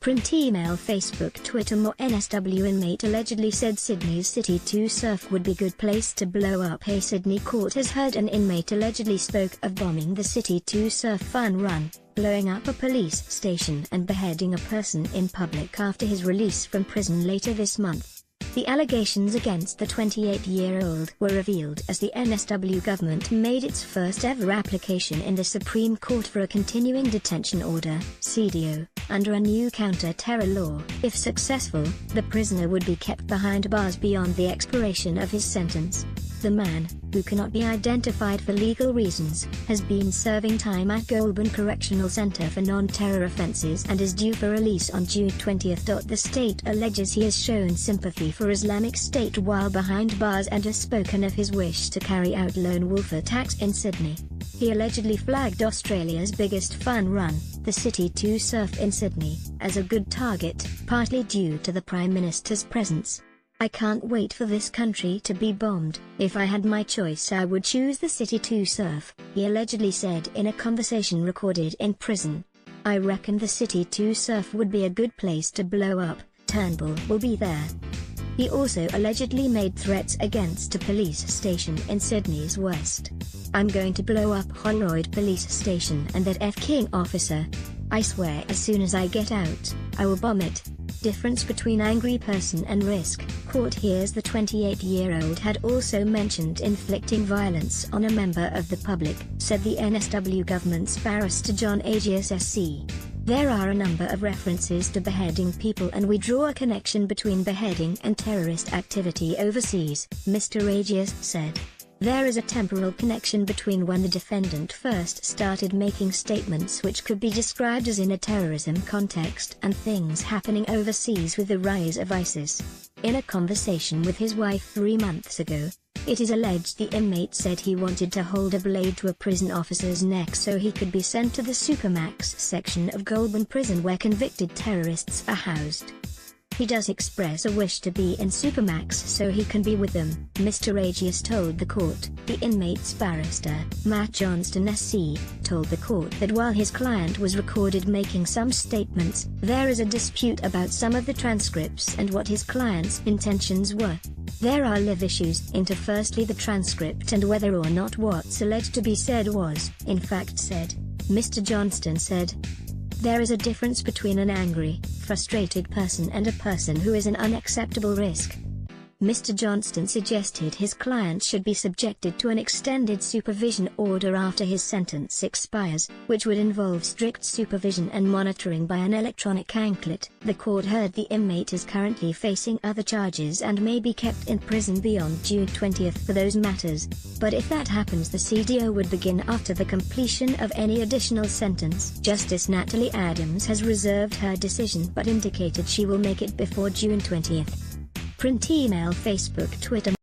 Print email Facebook Twitter More NSW inmate allegedly said Sydney's City 2 surf would be good place to blow up. A Sydney court has heard an inmate allegedly spoke of bombing the City 2 surf fun run, blowing up a police station and beheading a person in public after his release from prison later this month. The allegations against the 28-year-old were revealed as the NSW government made its first ever application in the Supreme Court for a continuing detention order (CDO) under a new counter-terror law. If successful, the prisoner would be kept behind bars beyond the expiration of his sentence. The man, who cannot be identified for legal reasons, has been serving time at Goulburn Correctional Centre for non-terror offences and is due for release on June 20. The state alleges he has shown sympathy for Islamic State while behind bars and has spoken of his wish to carry out lone wolf attacks in Sydney. He allegedly flagged Australia's biggest fun run, the City 2 surf in Sydney, as a good target, partly due to the Prime Minister's presence. "I can't wait for this country to be bombed. If I had my choice I would choose the City 2 surf," he allegedly said in a conversation recorded in prison. "I reckon the City 2 surf would be a good place to blow up. Turnbull will be there." He also allegedly made threats against a police station in Sydney's west. "I'm going to blow up Holroyd police station and that F King officer. I swear as soon as I get out, I will bomb it." Difference between angry person and risk. Court hears the 28-year-old had also mentioned inflicting violence on a member of the public, said the NSW government's barrister John Agius SC. "There are a number of references to beheading people and we draw a connection between beheading and terrorist activity overseas," Mr. Agius said. "There is a temporal connection between when the defendant first started making statements which could be described as in a terrorism context and things happening overseas with the rise of ISIS." In a conversation with his wife 3 months ago, it is alleged the inmate said he wanted to hold a blade to a prison officer's neck so he could be sent to the Supermax section of Goulburn Prison where convicted terrorists are housed. "He does express a wish to be in Supermax so he can be with them," Mr. Agius told the court. The inmate's barrister, Matt Johnston SC, told the court that while his client was recorded making some statements, there is a dispute about some of the transcripts and what his client's intentions were. There are live issues into firstly the transcript and whether or not what's alleged to be said was, in fact said. Mr. Johnston said, "There is a difference between an angry, frustrated person and a person who is an unacceptable risk." Mr. Johnston suggested his client should be subjected to an extended supervision order after his sentence expires, which would involve strict supervision and monitoring by an electronic anklet. The court heard the inmate is currently facing other charges and may be kept in prison beyond June 20 for those matters, but if that happens the CDO would begin after the completion of any additional sentence. Justice Natalie Adams has reserved her decision but indicated she will make it before June 20. Print email Facebook Twitter